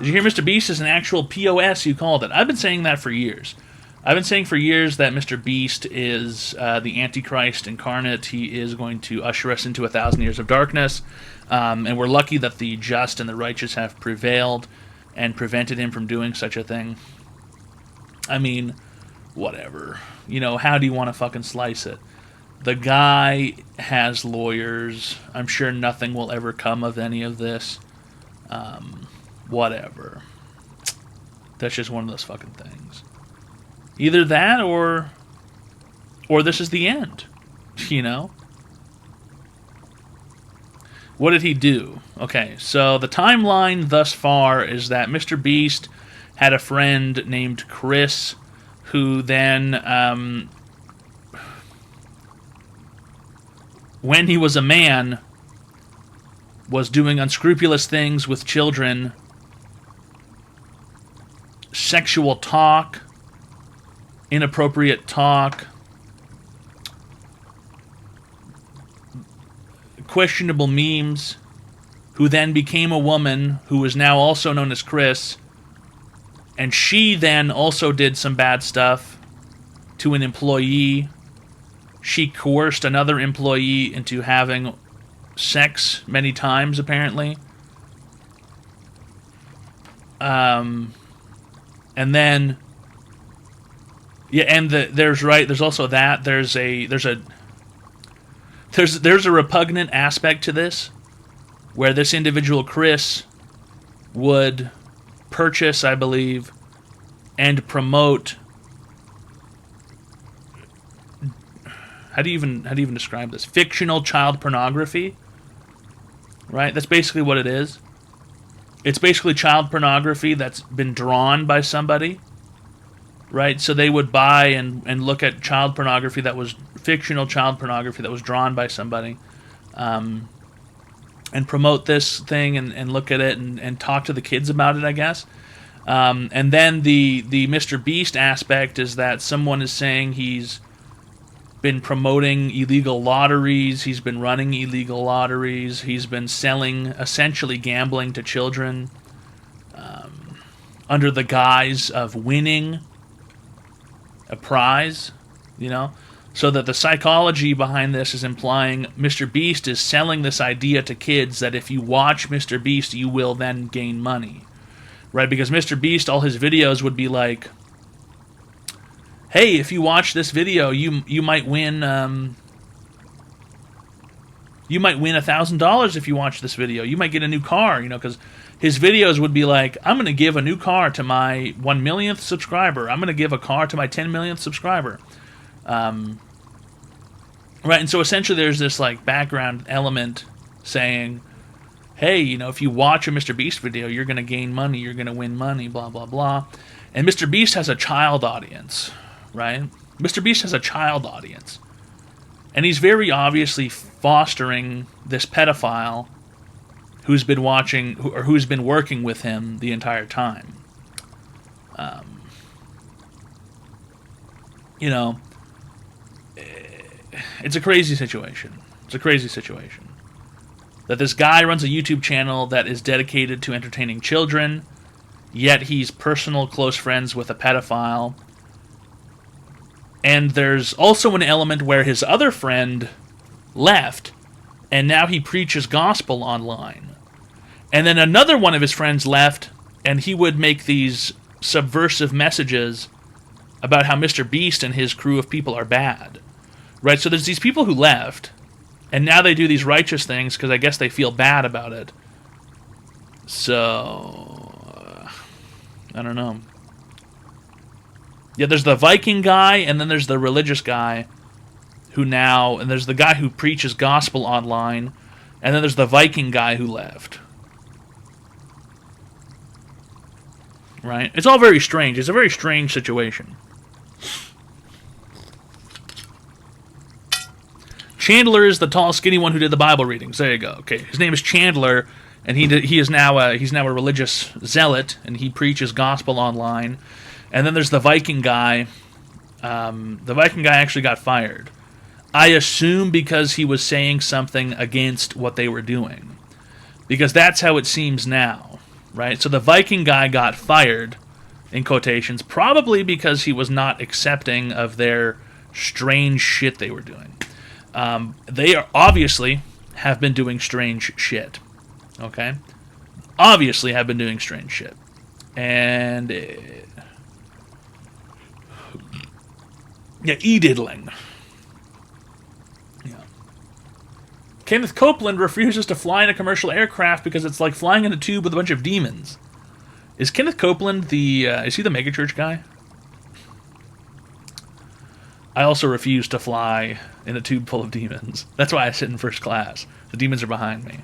Did you hear MrBeast is an actual POS, you called it? I've been saying that for years. I've been saying for years that MrBeast is the Antichrist incarnate. He is going to usher us into 1,000 years of darkness. And we're lucky that the just and the righteous have prevailed and prevented him from doing such a thing. I mean, whatever. You know, how do you want to fucking slice it? The guy has lawyers. I'm sure nothing will ever come of any of this. Whatever. That's just one of those fucking things. Either that or this is the end. You know? What did he do? Okay, so the timeline thus far is that MrBeast had a friend named Chris who then, when he was a man, was doing unscrupulous things with children, sexual talk, inappropriate talk, questionable memes, who then became a woman who is now also known as Chris, and she then also did some bad stuff to an employee. She coerced another employee into having sex many times, apparently. And then, yeah, and there's also that. There's a repugnant aspect to this, where this individual Chris would purchase, I believe, and promote. How do you even describe this? Fictional child pornography, right? That's basically what it is. It's basically child pornography that's been drawn by somebody, right? So they would buy and look at child pornography that was fictional child pornography that was drawn by somebody, and promote this thing and look at it and talk to the kids about it, I guess. And then the MrBeast aspect is that someone is saying he's been promoting illegal lotteries, he's been running illegal lotteries, he's been selling, essentially gambling to children, under the guise of winning a prize, you know? So that the psychology behind this is implying MrBeast is selling this idea to kids that if you watch MrBeast, you will then gain money. Right? Because MrBeast, all his videos would be like, hey, if you watch this video, you might win $1,000 if you watch this video. You might get a new car, you know, because his videos would be like, I'm going to give a new car to my 1 millionth subscriber. I'm going to give a car to my 10 millionth subscriber. Right, and so essentially there's this like background element saying, hey, you know, if you watch a MrBeast video, you're going to gain money, you're going to win money, blah, blah, blah. And MrBeast has a child audience, right? MrBeast has a child audience. And he's very obviously fostering this pedophile who's been watching, or who's been working with him the entire time. You know, it's a crazy situation. It's a crazy situation. That this guy runs a YouTube channel that is dedicated to entertaining children, yet he's personal close friends with a pedophile. And there's also an element where his other friend left, and now he preaches gospel online. And then another one of his friends left, and he would make these subversive messages about how MrBeast and his crew of people are bad. Right, so there's these people who left, and now they do these righteous things because I guess they feel bad about it. So, I don't know. Yeah, there's the Viking guy, and then there's the religious guy who now, and there's the guy who preaches gospel online, and then there's the Viking guy who left. Right? It's all very strange. It's a very strange situation. Chandler is the tall, skinny one who did the Bible readings. There you go. Okay, his name is Chandler, and he is now a religious zealot, and he preaches gospel online. And then there's the Viking guy. The Viking guy actually got fired. I assume because he was saying something against what they were doing, because that's how it seems now. right? So the Viking guy got fired, in quotations, probably because he was not accepting of their strange shit they were doing. They are obviously have been doing strange shit. Okay? Obviously have been doing strange shit. And... yeah, e-diddling. Yeah. Kenneth Copeland refuses to fly in a commercial aircraft because it's like flying in a tube with a bunch of demons. Is Kenneth Copeland is he the megachurch guy? I also refuse to fly in a tube full of demons. That's why I sit in first class. The demons are behind me.